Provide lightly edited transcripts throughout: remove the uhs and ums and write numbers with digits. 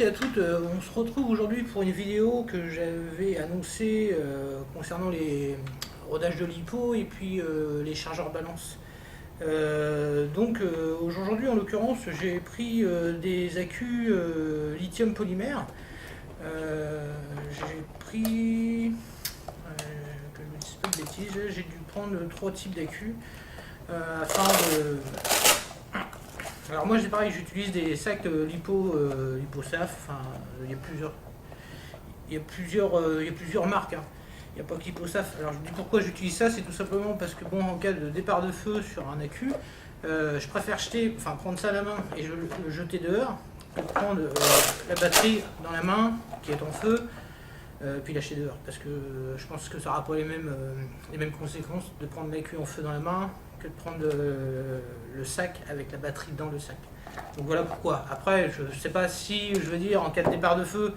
et à toutes, on se retrouve aujourd'hui pour une vidéo que j'avais annoncée concernant les rodages de LiPo et puis les chargeurs balance. Aujourd'hui en l'occurrence j'ai pris des accus lithium polymère. J'ai pris, que je ne dise pas de bêtises, j'ai dû prendre 3 types d'accus afin de... Alors moi c'est pareil, j'utilise des sacs LiPo-SAF, enfin il y a plusieurs marques, hein. Il n'y a pas que LiPo-SAF. Alors je dis pourquoi j'utilise ça, c'est tout simplement parce que bon, en cas de départ de feu sur un accu, je préfère prendre ça à la main et le jeter dehors, que de prendre la batterie dans la main qui est en feu, puis lâcher dehors. Parce que je pense que ça n'aura pas les mêmes conséquences de prendre l'accu en feu dans la main que de prendre le sac avec la batterie dans le sac. Donc voilà pourquoi. Après, je ne sais pas si, je veux dire, en cas de départ de feu,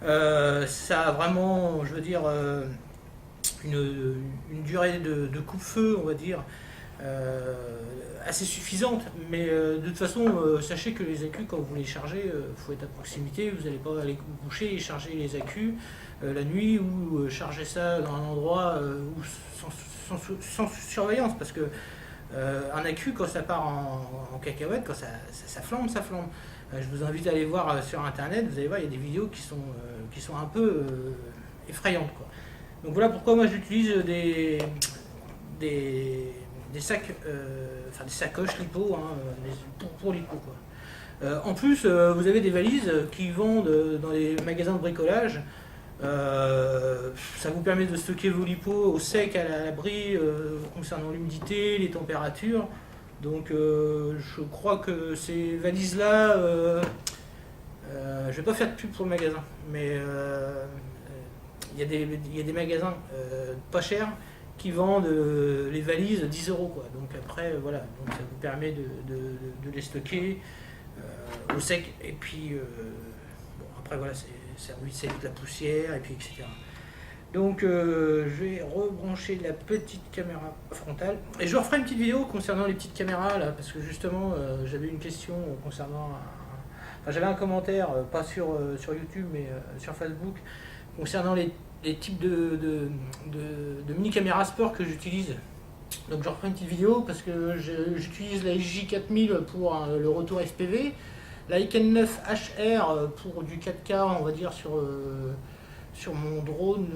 ça a vraiment, je veux dire, une durée de coupe-feu, on va dire, assez suffisante. Mais de toute façon, sachez que les accus, quand vous les chargez, il faut être à proximité. Vous n'allez pas aller vous coucher et charger les accus la nuit ou charger ça dans un endroit où sans surveillance, parce que un accu, quand ça part en cacahuète, quand ça flambe, ça flambe. Je vous invite à aller voir sur internet, vous allez voir, il y a des vidéos qui sont un peu effrayantes, quoi. Donc voilà pourquoi moi j'utilise des sacs, enfin des sacoches LiPo, hein, pour LiPo, quoi. En plus, vous avez des valises qui vendent dans les magasins de bricolage. Ça vous permet de stocker vos LiPo au sec, à l'abri, concernant l'humidité, les températures. Donc je crois que ces valises là, je vais pas faire de pub pour le magasin, mais il y a des magasins pas chers qui vendent les valises 10 € quoi. Donc après voilà, donc ça vous permet de les stocker au sec, et puis bon, après voilà, ça évite la poussière, et puis etc. Donc je vais rebrancher la petite caméra frontale et je referai une petite vidéo concernant les petites caméras là, parce que justement j'avais une question concernant j'avais un commentaire, pas sur YouTube mais sur Facebook, concernant les types de mini caméras sport que j'utilise. Donc je referai une petite vidéo parce que j'utilise la SJ4000 pour le retour FPV, la Iken 9 HR pour du 4K, on va dire, sur mon drone,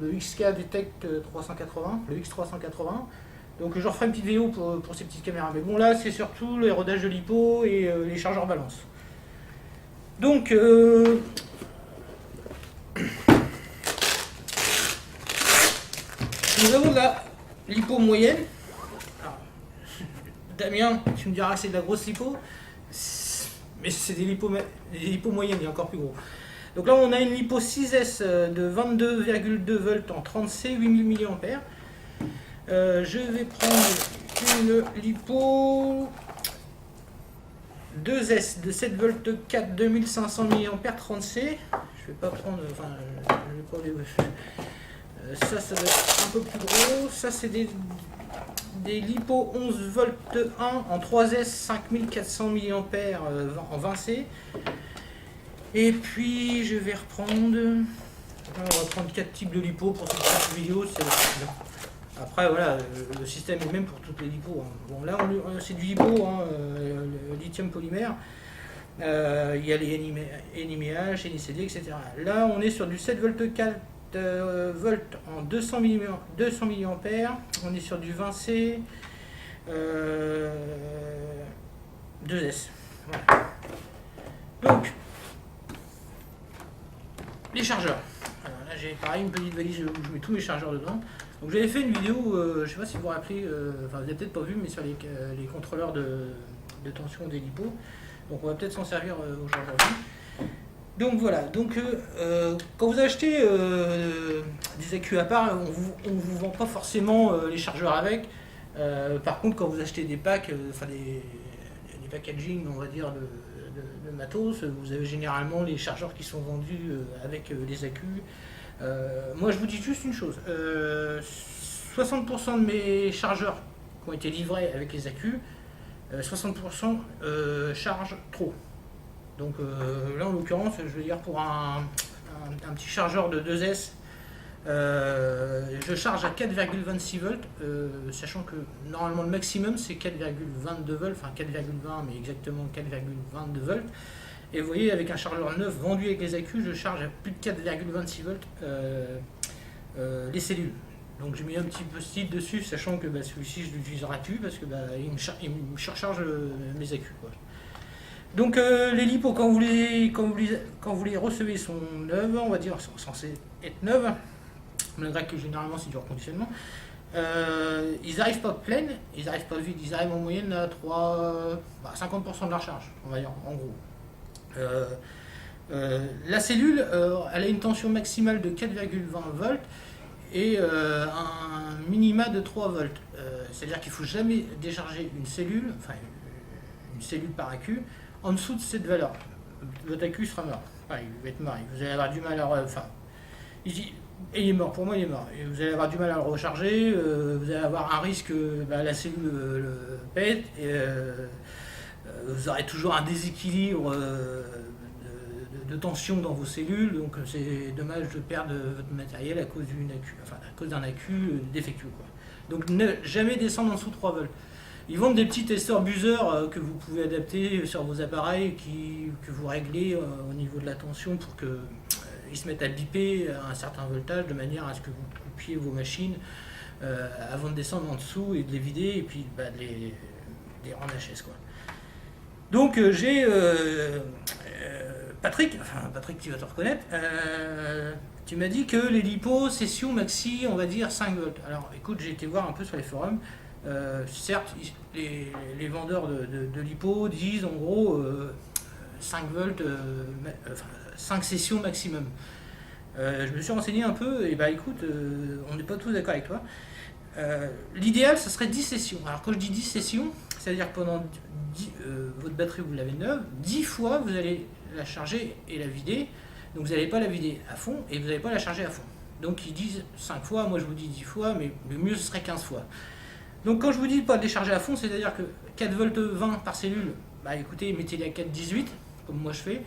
le XK Detect 380, le X380. Donc je referai une petite vidéo pour ces petites caméras. Mais bon, là c'est surtout les rodages de LiPo et les chargeurs balance. Donc nous avons de la LiPo moyenne. Alors, Damien, tu me diras que c'est de la grosse LiPo, mais c'est des LiPo moyennes, il y a encore plus gros. Donc là on a une LiPo 6S de 22,2 volts en 30C, 8000 mAh. Je vais prendre une LiPo 2S de 7 volts 4, 2500 mAh, 30C. Je vais pas prendre, enfin je vais pas les... ça va être un peu plus gros. Ça c'est des LiPo 11 volts 1 en 3S, 5400 mAh en 20C. Et puis je vais reprendre, on va prendre 4 types de LiPo pour cette vidéo. Après voilà, le système est le même pour toutes les LiPo, hein. Bon là c'est du LiPo, hein, le lithium polymère. Il y a les NiMH, NiCd, etc. Là on est sur du 7 volts 4 volts en 200 mAh. On est sur du 20C 2S. Voilà. Donc les chargeurs. Alors là j'ai pareil une petite valise où je mets tous mes chargeurs dedans. Donc j'avais fait une vidéo, je sais pas si vous vous rappelez, enfin vous n'avez peut-être pas vu, mais sur les contrôleurs de tension des LiPo. Donc on va peut-être s'en servir aujourd'hui. Donc voilà, donc quand vous achetez des accus à part, on vous vend pas forcément les chargeurs avec. Par contre quand vous achetez des packs, enfin des packaging, on va dire, de matos, vous avez généralement les chargeurs qui sont vendus avec les accus. Moi je vous dis juste une chose, 60% de mes chargeurs qui ont été livrés avec les accus, 60% chargent trop. Donc là en l'occurrence, je veux dire pour un petit chargeur de 2S, je charge à 4,26 volts, sachant que normalement le maximum c'est 4,22 volts, enfin 4,20 mais exactement 4,22 volts. Et vous voyez, avec un chargeur neuf vendu avec les accus, je charge à plus de 4,26 volts les cellules. Donc j'ai mis un petit post-it dessus, sachant que celui-ci je l'utiliserai plus parce que il me surcharge mes accus, quoi. Donc les lipos, quand vous les recevez, sont neuves, on va dire, sont censées être neuves, malgré que généralement c'est du reconditionnement. Ils n'arrivent pas pleines, ils n'arrivent pas vides, ils arrivent en moyenne à 50% de la recharge, on va dire, en gros. La cellule, elle a une tension maximale de 4,20 volts et un minima de 3 volts. C'est-à-dire qu'il ne faut jamais décharger une cellule par accu, en dessous de cette valeur. Votre accu sera mort. Enfin, il va être mort. Vous allez avoir du mal à... il est mort, pour moi il est mort. Et vous allez avoir du mal à le recharger, vous allez avoir un risque que la cellule le pète, et vous aurez toujours un déséquilibre de tension dans vos cellules, donc c'est dommage de perdre votre matériel à cause d'un accu défectueux, quoi. Donc ne jamais descendre en dessous de 3 volts. Ils vendent des petits testeurs buzzer que vous pouvez adapter sur vos appareils, que vous réglez au niveau de la tension pour qu'ils se mettent à biper à un certain voltage, de manière à ce que vous coupiez vos machines avant de descendre en dessous et de les vider, et puis de les rendre HS, quoi. Donc j'ai Patrick, tu vas te reconnaître, tu m'as dit que les lipos session maxi, on va dire 5 volts. Alors écoute, j'ai été voir un peu sur les forums. Certes, les vendeurs de lipo disent en gros 5 volts, 5 sessions maximum. Je me suis renseigné un peu, et écoute, on n'est pas tous d'accord avec toi. L'idéal, ça serait 10 sessions. Alors quand je dis 10 sessions, c'est-à-dire que pendant votre batterie, vous l'avez neuve, 10 fois vous allez la charger et la vider. Donc vous n'allez pas la vider à fond et vous n'allez pas la charger à fond. Donc ils disent 5 fois, moi je vous dis 10 fois, mais le mieux ce serait 15 fois. Donc quand je vous dis de ne pas le décharger à fond, c'est-à-dire que 4 volts 20 par cellule, écoutez, mettez-les à 4,18, comme moi je fais.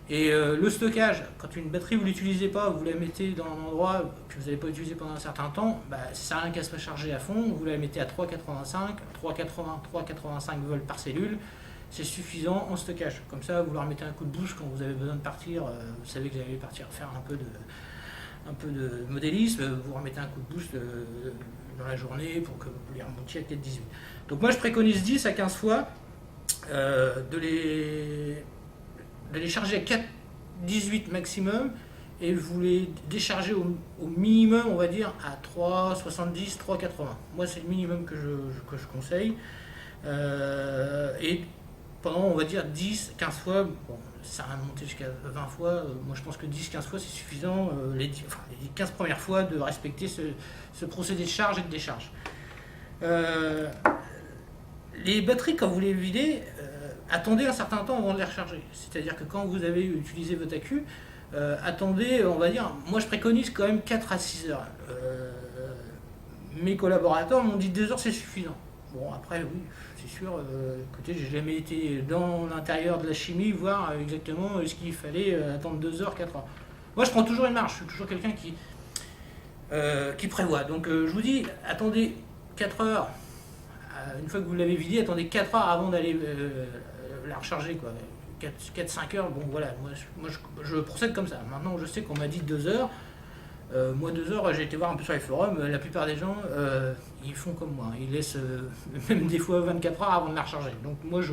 Et le stockage, quand une batterie vous ne l'utilisez pas, vous la mettez dans un endroit que vous n'allez pas utiliser pendant un certain temps, ça ne sert à rien qu'elle soit chargée à fond, vous la mettez à 3,85, 3,85 volts par cellule, c'est suffisant en stockage. Comme ça, vous leur mettez un coup de boost quand vous avez besoin de partir, vous savez que vous allez partir faire un peu de modélisme, vous remettez un coup de boost dans la journée pour que vous les remontiez à 4,18. Donc moi je préconise 10 à 15 fois de les charger à 4,18 maximum et vous les déchargez au minimum, on va dire, à 3,70, 3,80. Moi c'est le minimum que je conseille. Et pendant, on va dire, 10, 15 fois, bon, ça va monter jusqu'à 20 fois, moi je pense que 10-15 fois c'est suffisant, les 15 premières fois de respecter ce procédé de charge et de décharge. Les batteries, quand vous les videz, attendez un certain temps avant de les recharger. C'est-à-dire que quand vous avez utilisé votre accu, attendez, on va dire, moi je préconise quand même 4 à 6 heures. Mes collaborateurs m'ont dit 2 heures c'est suffisant. Bon, après, oui, c'est sûr, écoutez, j'ai jamais été dans l'intérieur de la chimie, voir exactement ce qu'il fallait attendre 2 heures, 4 heures. Moi, je prends toujours une marge, je suis toujours quelqu'un qui prévoit. Donc, je vous dis, attendez 4 heures, une fois que vous l'avez vidé, attendez 4 heures avant d'aller la recharger, quoi. 4-5 heures, bon, voilà, moi je procède comme ça. Maintenant, je sais qu'on m'a dit 2 heures. Moi 2 heures, j'ai été voir un peu sur les forums, la plupart des gens ils font comme moi, ils laissent même des fois 24 heures avant de la recharger. Donc moi je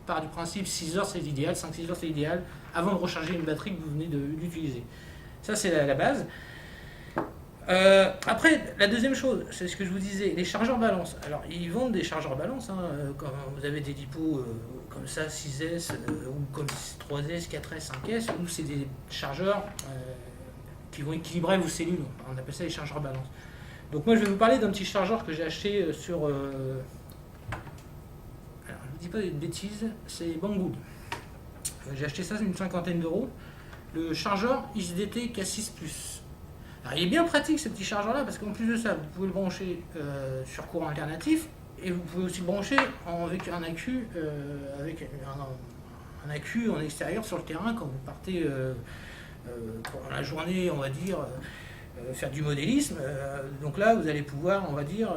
pars du principe 6 heures c'est l'idéal, 5-6 heures c'est l'idéal avant de recharger une batterie que vous venez d'utiliser. Ça c'est la base. Après la deuxième chose, c'est ce que je vous disais, les chargeurs balance. Alors ils vendent des chargeurs balance, quand vous avez des lipos comme ça 6S ou comme 3S, 4S, 5S, où c'est des chargeurs qui vont équilibrer vos cellules. On appelle ça les chargeurs balance. Donc moi je vais vous parler d'un petit chargeur que j'ai acheté sur... alors je ne vous dis pas de bêtises, c'est Banggood. J'ai acheté ça, c'est une 50aine d'euros. Le chargeur XDT K6+. Alors il est bien pratique ce petit chargeur là, parce qu'en plus de ça, vous pouvez le brancher sur courant alternatif, et vous pouvez aussi le brancher avec un accu, avec un accu en extérieur sur le terrain quand vous partez pendant la journée, on va dire, faire du modélisme. Donc là, vous allez pouvoir, on va dire,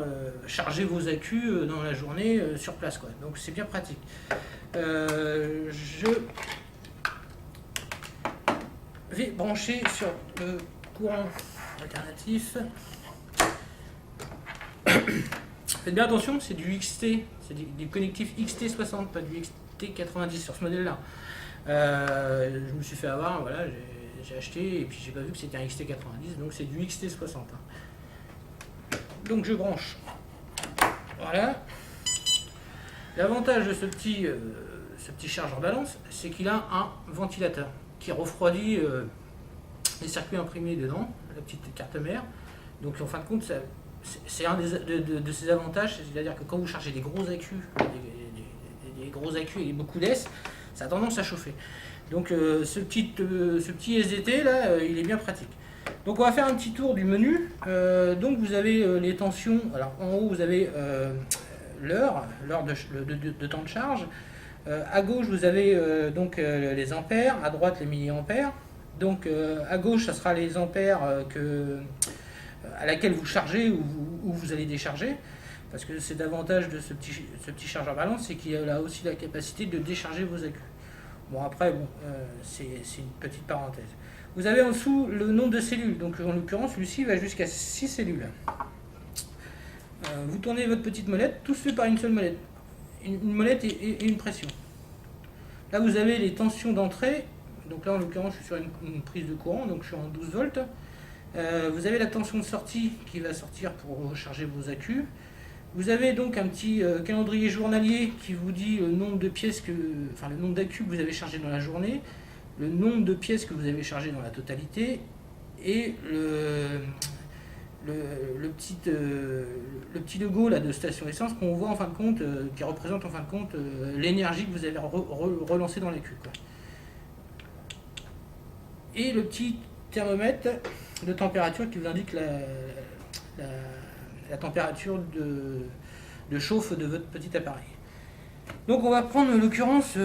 charger vos accus dans la journée sur place, quoi. Donc c'est bien pratique. Je vais brancher sur le courant alternatif. Faites bien attention, c'est du XT, c'est du connectif XT60, pas du XT90 sur ce modèle-là. Je me suis fait avoir, voilà, j'ai acheté et puis j'ai pas vu que c'était un XT90, donc c'est du XT60. Donc je branche. Voilà. L'avantage de ce petit chargeur balance, c'est qu'il a un ventilateur qui refroidit les circuits imprimés dedans, la petite carte mère. Donc en fin de compte, c'est un de ses avantages, c'est-à-dire que quand vous chargez des gros accus, des gros accus et beaucoup d'S, ça a tendance à chauffer. Donc ce petit SDT là, il est bien pratique. Donc on va faire un petit tour du menu. Donc vous avez les tensions. Alors en haut vous avez l'heure de temps de charge. À gauche vous avez donc les ampères, à droite les milliampères. Donc à gauche ça sera les ampères à laquelle vous chargez ou vous allez décharger. Parce que c'est l'avantage de ce petit chargeur balance, c'est qu'il a aussi la capacité de décharger vos accus. Bon après, bon, c'est une petite parenthèse. Vous avez en dessous le nombre de cellules. Donc en l'occurrence, celui-ci va jusqu'à 6 cellules. Vous tournez votre petite molette, tout se fait par une seule molette. Une molette et une pression. Là vous avez les tensions d'entrée. Donc là en l'occurrence, je suis sur une prise de courant, donc je suis en 12 volts. Vous avez la tension de sortie qui va sortir pour recharger vos accus. Vous avez donc un petit calendrier journalier qui vous dit le nombre de pièces le nombre d'accus que vous avez chargé dans la journée, le nombre de pièces que vous avez chargé dans la totalité et le petit logo là de station essence qu'on voit en fin de compte, qui représente en fin de compte l'énergie que vous avez relancée dans l'accu, quoi. Et le petit thermomètre de température qui vous indique la température de chauffe de votre petit appareil. Donc on va prendre en l'occurrence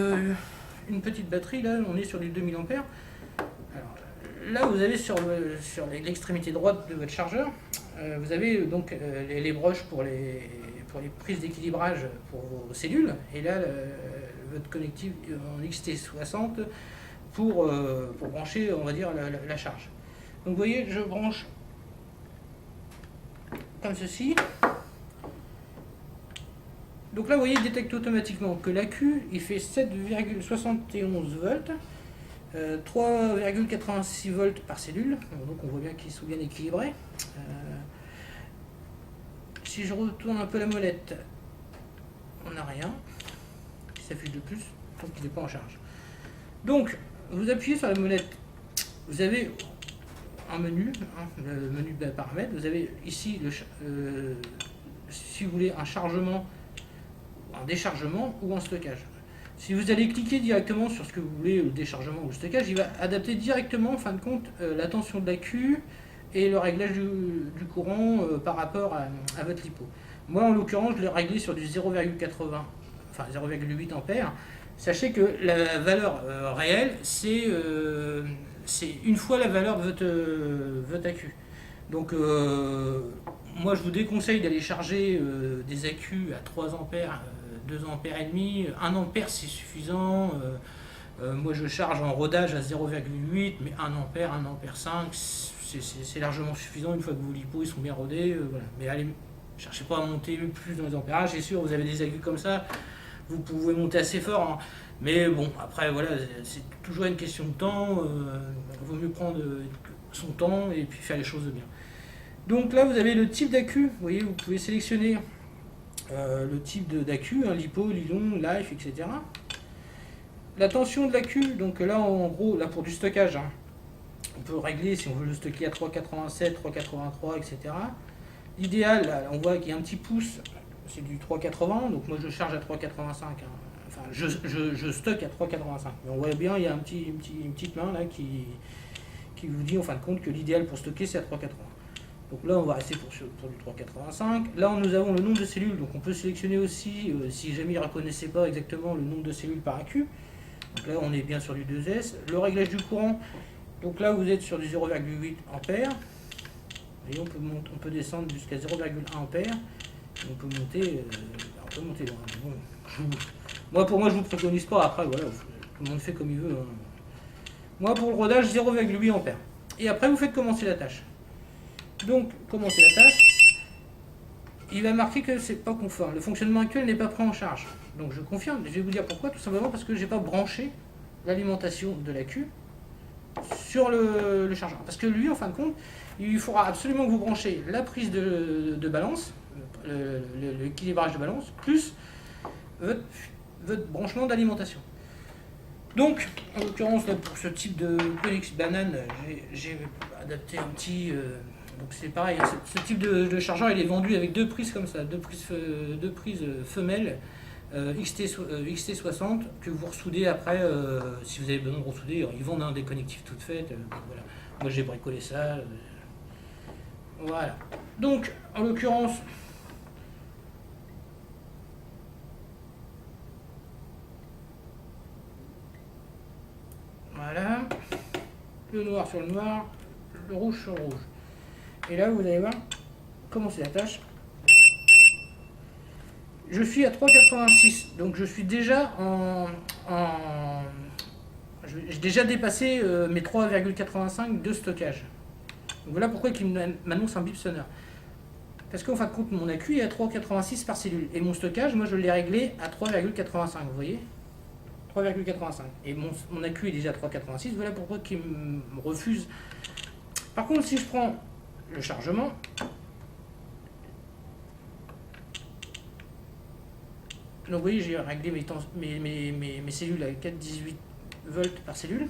une petite batterie, là on est sur du 2000 ampères. Alors, là vous avez sur l'extrémité droite de votre chargeur, vous avez donc les broches pour les prises d'équilibrage pour vos cellules, et là votre connectif en XT60 pour brancher, on va dire, la charge. Donc vous voyez, je branche comme ceci. Donc là vous voyez, il détecte automatiquement que l'accu il fait 7,71 volts, 3,86 volts par cellule, donc on voit bien qu'ils sont bien équilibrés. Si je retourne un peu la molette, on n'a rien qui s'affiche de plus, donc il n'est pas en charge. Donc vous appuyez sur la molette, vous avez un menu, le menu de paramètres. Vous avez ici si vous voulez un chargement, un déchargement ou un stockage. Si vous allez cliquer directement sur ce que vous voulez, le déchargement ou le stockage, il va adapter directement en fin de compte la tension de l'accu et le réglage du courant par rapport à votre lipo. Moi en l'occurrence je l'ai réglé sur du 0,80, enfin 0,8 ampères. Sachez que la valeur réelle c'est une fois la valeur de votre accu. Donc moi je vous déconseille d'aller charger des accus à 3 ampères, 2 ampères et demi, 1 ampère c'est suffisant. Moi je charge en rodage à 0,8, mais 1 ampère, 1 ampère 5, c'est largement suffisant une fois que vos lipos ils sont bien rodés. Voilà. Mais allez, cherchez pas à monter plus dans les ampérages, c'est sûr, vous avez des accus comme ça, vous pouvez monter assez fort, hein. Mais bon, après voilà, c'est toujours une question de temps, il vaut mieux prendre son temps et puis faire les choses bien. Donc là vous avez le type d'accu, vous voyez, vous pouvez sélectionner le type d'accu, lipo, nylon, life, etc. La tension de l'accu, donc là en gros, là pour du stockage, hein, on peut régler si on veut le stocker à 3,87, 3,83, etc. L'idéal, là, on voit qu'il y a un petit pouce, c'est du 3,80, donc moi je charge à 3,85, hein. Enfin je stocke à 3,85. Mais on voit bien, il y a une petite main là qui vous dit en fin de compte que l'idéal pour stocker c'est à 3,80. Donc là on va rester pour du 3,85. Là nous avons le nombre de cellules, donc on peut sélectionner aussi, si jamais il ne reconnaissait pas exactement le nombre de cellules par accu, Donc là on est bien sur du 2S. Le réglage du courant, donc là vous êtes sur du 0,8 ampères. Et on peut descendre jusqu'à 0,1 ampères. On peut monter loin. Bon, pour moi je vous préconise pas, après voilà, tout le monde fait comme il veut. Hein. Moi pour le rodage 0,8 ampères. Et après vous faites commencer la tâche. Donc commencer la tâche, il va marquer que c'est pas conforme. Le fonctionnement actuel n'est pas pris en charge. Donc je confirme, je vais vous dire pourquoi, tout simplement parce que j'ai pas branché l'alimentation de la Q sur le chargeur. Parce que lui en fin de compte, il faudra absolument que vous branchez la prise de balance, l'équilibrage de balance, plus votre branchement d'alimentation. Donc, en l'occurrence, pour ce type de Connex Banane, j'ai adapté un petit... donc c'est pareil, ce type de chargeur, il est vendu avec deux prises comme ça, deux prises femelles XT60 que vous ressoudez après, si vous avez besoin de ressouder. Ils vendent des connectifs toutes faites. Voilà. Moi, j'ai bricolé ça. Voilà. Donc, en l'occurrence... Voilà, le noir sur le noir, le rouge sur le rouge. Et là, vous allez voir, commencer la tâche. Je suis à 3,86, donc je suis déjà j'ai déjà dépassé mes 3,85 de stockage. Donc voilà pourquoi il m'annonce un bip sonore. Parce qu'en fin de compte, mon accu est à 3,86 par cellule. Et mon stockage, moi, je l'ai réglé à 3,85, vous voyez ? 3,85. Et mon accu est déjà à 3,86, voilà pourquoi il me refuse. Par contre, si je prends le chargement, donc vous voyez, j'ai réglé mes cellules à 4,18 volts par cellule.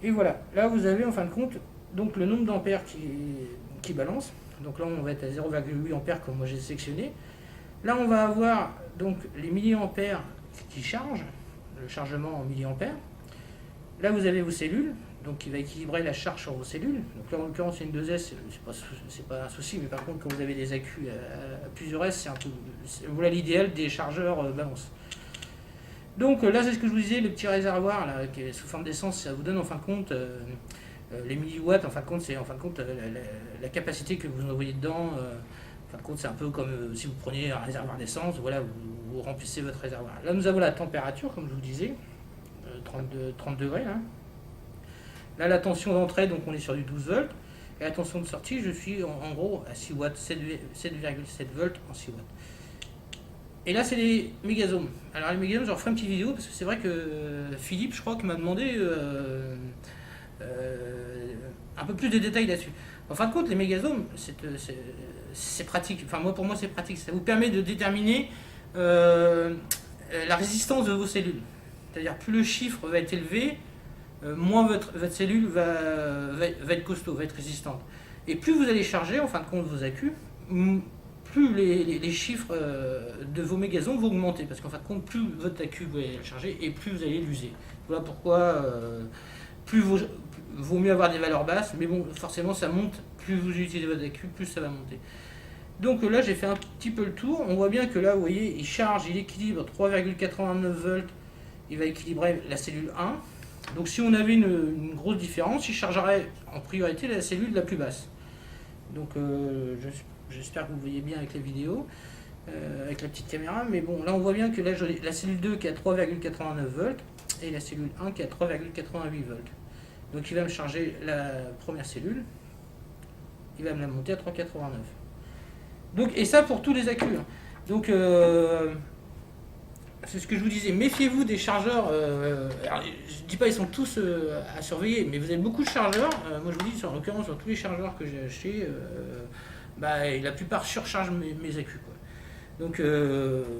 Et voilà, là vous avez en fin de compte donc le nombre d'ampères qui balance. Donc là on va être à 0,8 ampères comme moi j'ai sélectionné. Là on va avoir donc les milliampères qui chargent, le chargement en milliampères. Là vous avez vos cellules, donc qui va équilibrer la charge sur vos cellules. Donc là en l'occurrence c'est une 2S, c'est pas un souci, mais par contre quand vous avez des accus à plusieurs S, c'est un peu, voilà l'idéal des chargeurs balance. Donc là c'est ce que je vous disais, le petit réservoir là, qui est sous forme d'essence, ça vous donne en fin de compte les milliwatts, en fin de compte c'est la capacité que vous envoyez dedans. En fin de compte c'est un peu comme si vous preniez un réservoir d'essence, voilà, vous remplissez votre réservoir. Là nous avons la température comme je vous disais, 30 degrés là. Là la tension d'entrée, donc on est sur du 12 volts, et la tension de sortie je suis en gros à 6 watts, 7,7 volts en 6 watts. Et là c'est les mégasomes. Alors les mégasomes, je referai une petite vidéo parce que c'est vrai que Philippe, je crois, qui m'a demandé un peu plus de détails là-dessus. En fin de compte, les mégasomes, c'est pratique. Enfin pour moi c'est pratique. Ça vous permet de déterminer la résistance de vos cellules. C'est-à-dire plus le chiffre va être élevé, moins votre cellule va être costaud, va être résistante. Et plus vous allez charger en fin de compte vos accus, plus les chiffres de vos mégasomes vont augmenter, parce qu'en fin de compte, plus votre accu va être chargé et plus vous allez l'user. Voilà pourquoi vaut mieux avoir des valeurs basses, mais bon, forcément ça monte, plus vous utilisez votre accu, plus ça va monter. Donc là j'ai fait un petit peu le tour, on voit bien que là vous voyez, il charge, il équilibre 3,89 volts, il va équilibrer la cellule 1. Donc si on avait une grosse différence, il chargerait en priorité la cellule la plus basse. Donc j'espère que vous voyez bien avec la vidéo, avec la petite caméra, mais bon, là on voit bien que là, j'ai la cellule 2 qui est à 3,89 volts et la cellule 1 qui est à 3,88 volts. Donc il va me charger la première cellule, il va me la monter à 3,89. Donc, et ça pour tous les accus. Hein. Donc c'est ce que je vous disais, méfiez-vous des chargeurs. Alors, je dis pas ils sont tous à surveiller, mais vous avez beaucoup de chargeurs. Moi je vous dis, en l'occurrence sur tous les chargeurs que j'ai achetés, la plupart surchargent mes accus. Quoi. Donc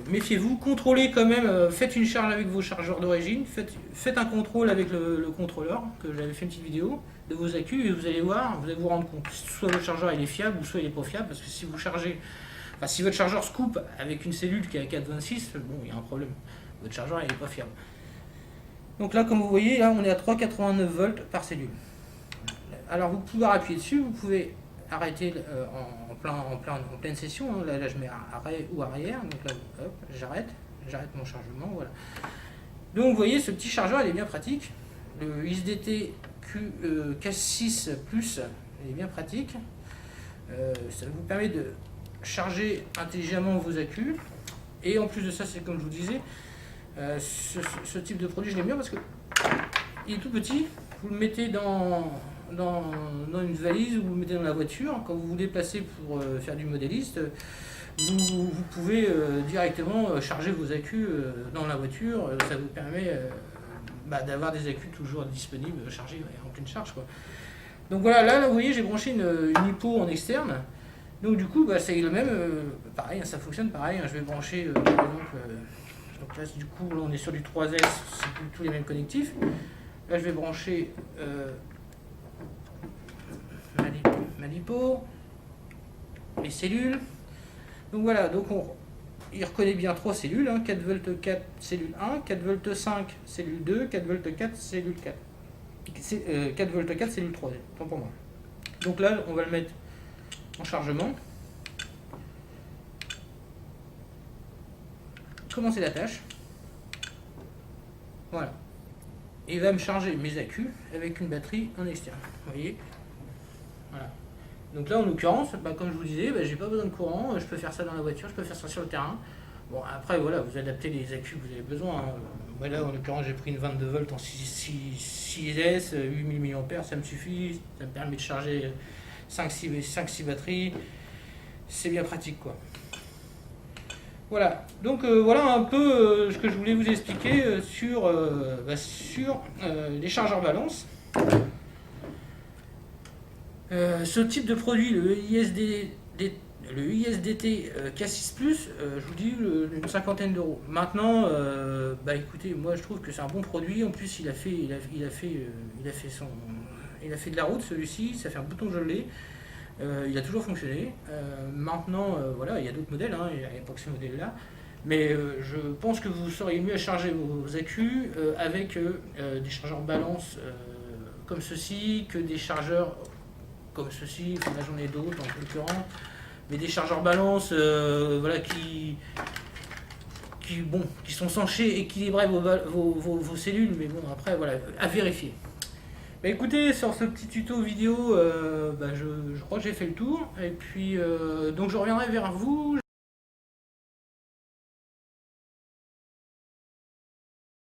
méfiez-vous, contrôlez quand même, faites une charge avec vos chargeurs d'origine, faites un contrôle avec le contrôleur, que j'avais fait une petite vidéo, de vos accus, et vous allez voir, vous allez vous rendre compte, soit votre chargeur il est fiable, ou soit il n'est pas fiable, parce que si vous chargez, si votre chargeur se coupe avec une cellule qui est à 4,26, bon, il y a un problème, votre chargeur il n'est pas fiable. Donc là, comme vous voyez, là on est à 3,89 volts par cellule. Alors vous pouvez appuyer dessus, vous pouvez arrêter en pleine session, hein. Là je mets arrêt ou arrière, donc là hop, j'arrête mon chargement, voilà. Donc vous voyez, ce petit chargeur il est bien pratique. Le XDT K6 Plus il est bien pratique. Ça vous permet de charger intelligemment vos accus. Et en plus de ça, c'est comme je vous disais, ce type de produit je l'aime bien parce que il est tout petit. Vous le mettez dans une valise ou vous le mettez dans la voiture. Quand vous vous déplacez pour faire du modéliste, vous pouvez directement charger vos accus dans la voiture. Ça vous permet d'avoir des accus toujours disponibles, chargés en pleine charge, quoi. Donc voilà, là vous voyez, j'ai branché une hypo en externe. Donc du coup, c'est le même, pareil, ça fonctionne pareil. Je vais brancher, par exemple, donc là du coup, là on est sur du 3S, c'est plus tous les mêmes connectifs. Là je vais brancher ma lipo, mes cellules. Donc voilà, il reconnaît bien 3 cellules, 4V4 cellule 1, 4V5 cellule 2, 4V4 cellule 4. 4V4 cellule 3, tant pour moi. Donc là, on va le mettre en chargement. Commencer la tâche. Voilà. Et il va me charger mes accus avec une batterie en externe. Vous voyez ? Voilà. Donc là, en l'occurrence, comme je vous disais, j'ai pas besoin de courant, je peux faire ça dans la voiture, je peux faire ça sur le terrain. Bon, après, voilà, vous adaptez les accus que vous avez besoin. Moi, là, en l'occurrence, j'ai pris une 22 volts en 6S, 8000 mAh, ça me suffit, ça me permet de charger 5-6 batteries. C'est bien pratique, quoi. Voilà, donc voilà un peu ce que je voulais vous expliquer sur les chargeurs balance. Ce type de produit, le ISDT K6 Plus, je vous dis une cinquantaine d'euros. Maintenant, écoutez, moi je trouve que c'est un bon produit. En plus, il a fait de la route celui-ci. Ça fait un bouton que je l'ai. Il a toujours fonctionné. Maintenant, voilà, il y a d'autres modèles. Il n'y a pas que ce modèle-là. Mais je pense que vous seriez mieux à charger vos accus avec des chargeurs balance comme ceci que des chargeurs comme ceci. Enfin, là j'en ai d'autres en l'occurrence, mais des chargeurs balance voilà, qui sont censés équilibrer vos cellules, mais bon, après voilà, à vérifier. Écoutez, sur ce petit tuto vidéo, je crois que j'ai fait le tour, et puis donc je reviendrai vers vous.